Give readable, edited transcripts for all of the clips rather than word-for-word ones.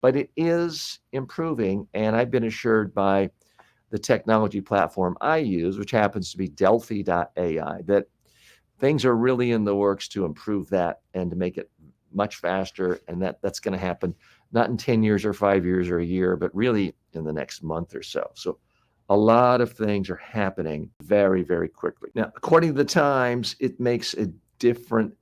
but it is improving. And I've been assured by the technology platform I use, which happens to be Delphi.ai, that things are really in the works to improve that and to make it much faster. And that's going to happen not in 10 years or 5 years or a year, but really in the next month or so. So a lot of things are happening very, very quickly. Now, according to the Times, it makes a different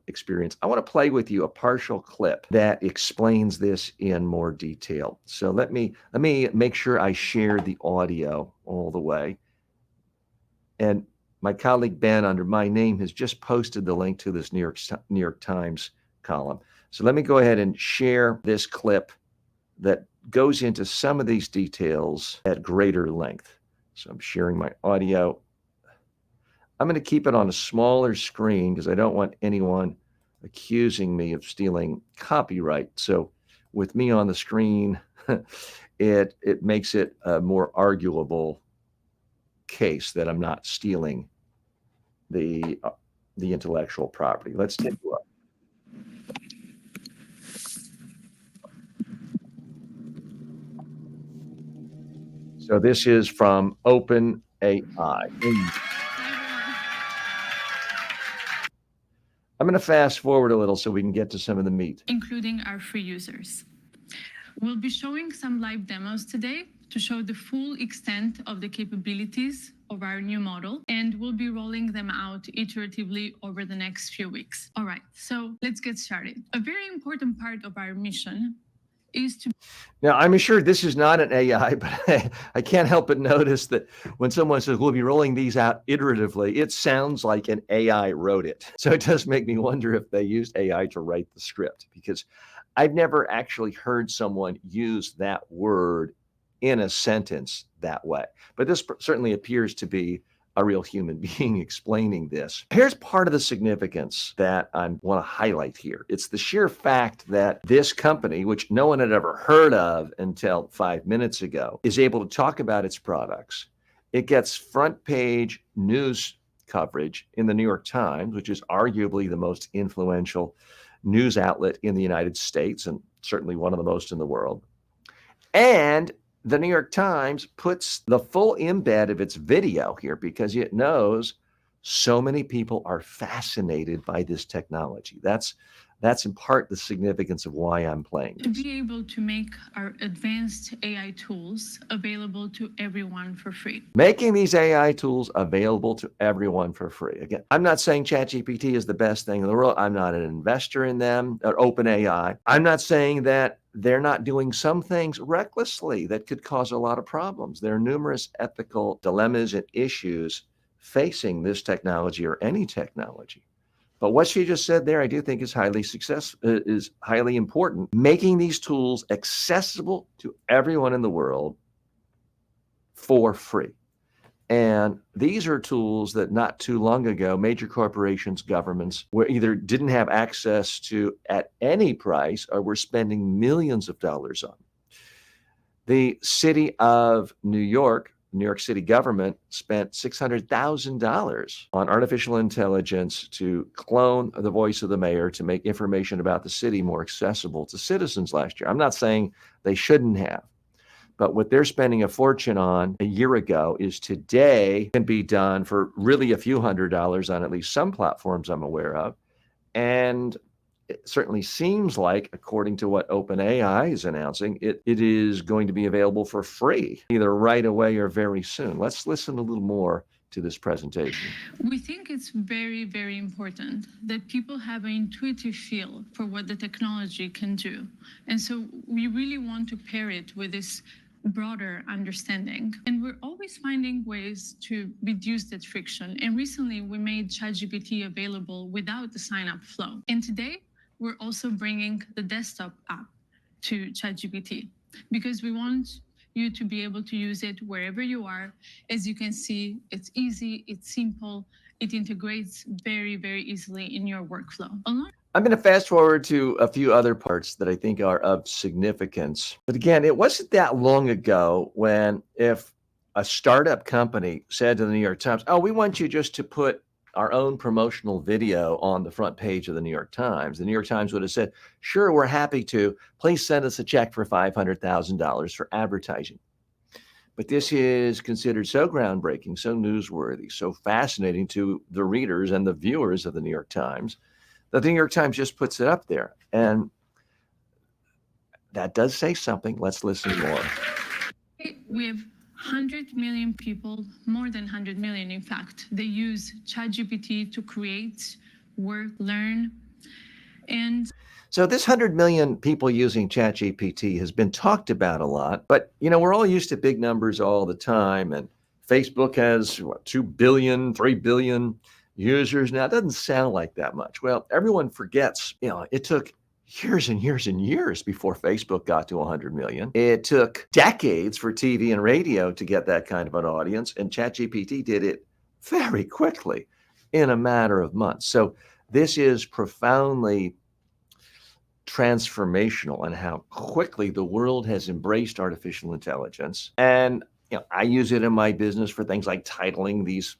experience. I want to play with you a partial clip that explains this in more detail. So let me make sure I share the audio all the way. And my colleague Ben, under my name, has just posted the link to this New York Times column. So let me go ahead and share this clip that goes into some of these details at greater length. So I'm sharing my audio. I'm going to keep it on a smaller screen because I don't want anyone accusing me of stealing copyright. So with me on the screen, it makes it a more arguable case that I'm not stealing the intellectual property. Let's take a look. So this is from OpenAI. I'm going to fast forward a little so we can get to some of the meat. Including our free users. We'll be showing some live demos today to show the full extent of the capabilities of our new model, and we'll be rolling them out iteratively over the next few weeks. All right, so let's get started. A very important part of our mission is to... Now, I'm sure this is not an AI, but I can't help but notice that when someone says, we'll be rolling these out iteratively, it sounds like an AI wrote it. So it does make me wonder if they used AI to write the script, because I've never actually heard someone use that word in a sentence that way. But this certainly appears to be a real human being explaining this. Here's part of the significance that I want to highlight here. It's the sheer fact that this company, which no one had ever heard of until 5 minutes ago, is able to talk about its products. It gets front page news coverage in the New York Times, which is arguably the most influential news outlet in the United States and certainly one of the most in the world. And the New York Times puts the full embed of its video here because it knows so many people are fascinated by this technology. That's in part the significance of why I'm playing this. To be able to make our advanced AI tools available to everyone for free. Making these AI tools available to everyone for free. Again, I'm not saying ChatGPT is the best thing in the world. I'm not an investor in them or OpenAI. I'm not saying that they're not doing some things recklessly that could cause a lot of problems. There are numerous ethical dilemmas and issues facing this technology or any technology. But what she just said there, I do think is highly important. Making these tools accessible to everyone in the world for free. And these are tools that not too long ago, major corporations, governments were either didn't have access to at any price or were spending millions of dollars on. The city of New York City government spent $600,000 on artificial intelligence to clone the voice of the mayor to make information about the city more accessible to citizens last year. I'm not saying they shouldn't have. But what they're spending a fortune on a year ago is today can be done for really a few $100s on at least some platforms I'm aware of. And it certainly seems like, according to what OpenAI is announcing, it is going to be available for free, either right away or very soon. Let's listen a little more to this presentation. We think it's very, very important that people have an intuitive feel for what the technology can do. And so we really want to pair it with this broader understanding. And we're always finding ways to reduce that friction. And recently we made ChatGPT available without the sign-up flow. And today we're also bringing the desktop app to ChatGPT because we want you to be able to use it wherever you are. As you can see, it's easy, it's simple, it integrates very, very easily in your workflow. I'm going to fast forward to a few other parts that I think are of significance. But again, it wasn't that long ago when if a startup company said to the New York Times, oh, we want you just to put our own promotional video on the front page of the New York Times, the New York Times would have said, sure, we're happy to. Please send us a check for $500,000 for advertising. But this is considered so groundbreaking, so newsworthy, so fascinating to the readers and the viewers of the New York Times that the New York Times just puts it up there. And that does say something. Let's listen more. We have 100 million people, more than 100 million, in fact. They use ChatGPT to create, work, learn. And so this 100 million people using ChatGPT has been talked about a lot, but we're all used to big numbers all the time. And Facebook has 2 billion, 3 billion users now. It doesn't sound like that much. Well, everyone forgets, it took years and years and years before Facebook got to 100 million. It took decades for TV and radio to get that kind of an audience, and ChatGPT did it very quickly in a matter of months. So this is profoundly transformational in how quickly the world has embraced artificial intelligence. And I use it in my business for things like titling these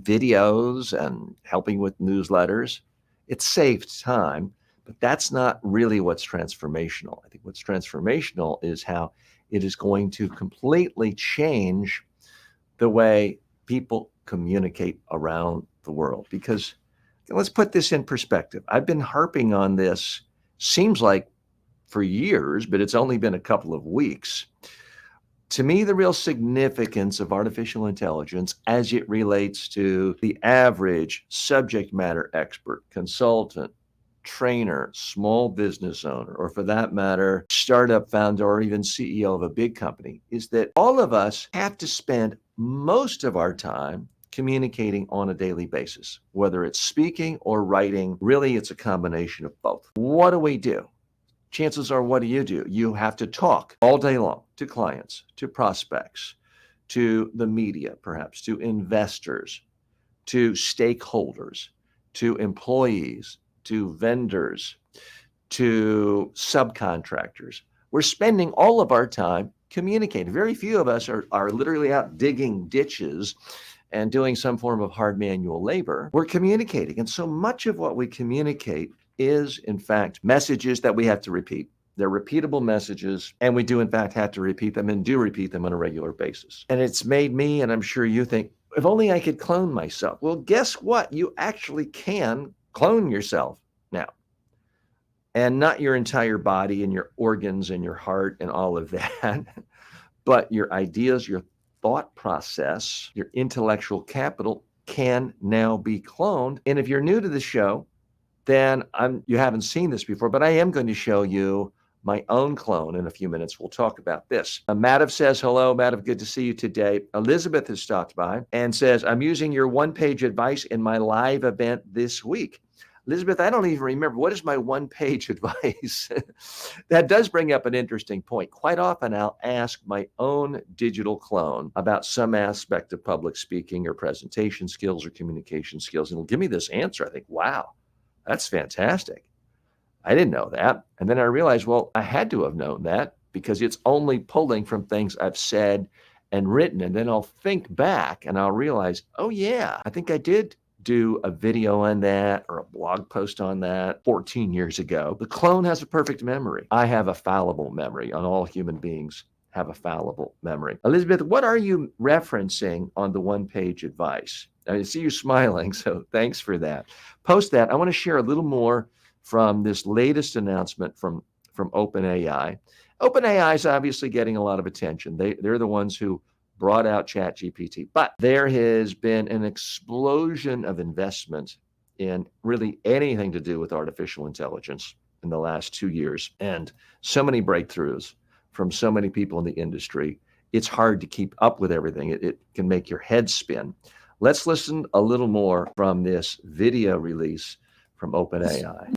videos and helping with newsletters. It saved time, but that's not really what's transformational. I think what's transformational is how it is going to completely change the way people communicate around the world. Because let's put this in perspective. I've been harping on this, seems like for years, but it's only been a couple of weeks. To me, the real significance of artificial intelligence as it relates to the average subject matter expert, consultant, trainer, small business owner, or for that matter, startup founder or even CEO of a big company, is that all of us have to spend most of our time communicating on a daily basis, whether it's speaking or writing. Really, it's a combination of both. What do we do? Chances are, what do? You have to talk all day long to clients, to prospects, to the media, perhaps, to investors, to stakeholders, to employees, to vendors, to subcontractors. We're spending all of our time communicating. Very few of us are literally out digging ditches and doing some form of hard manual labor. We're communicating. And so much of what we communicate is, in fact, messages that we have to repeat. They're repeatable messages, and we do, in fact, have to repeat them and do repeat them on a regular basis. And it's made me, and I'm sure you think, if only I could clone myself. Well, guess what? You actually can clone yourself now. And not your entire body and your organs and your heart and all of that, but your ideas, your thought process, your intellectual capital can now be cloned. And if you're new to the show, then you haven't seen this before, but I am going to show you my own clone in a few minutes. We'll talk about this. Madhav says, hello, Madhav, good to see you today. Elizabeth has stopped by and says, I'm using your one-page advice in my live event this week. Elizabeth, I don't even remember. What is my one-page advice? That does bring up an interesting point. Quite often, I'll ask my own digital clone about some aspect of public speaking or presentation skills or communication skills, and it'll give me this answer. I think, wow, that's fantastic. I didn't know that. And then I realized, well, I had to have known that because it's only pulling from things I've said and written. And then I'll think back and I'll realize, oh, yeah, I think I did do a video on that or a blog post on that 14 years ago. The clone has a perfect memory. I have a fallible memory, and all human beings have a fallible memory. Elizabeth, what are you referencing on the one-page advice? I see you smiling, so thanks for that. Post that. I want to share a little more from this latest announcement from OpenAI. OpenAI is obviously getting a lot of attention. They're the ones who brought out ChatGPT, but there has been an explosion of investment in really anything to do with artificial intelligence in the last 2 years, and so many breakthroughs from so many people in the industry. It's hard to keep up with everything. It can make your head spin. Let's listen a little more from this video release from OpenAI.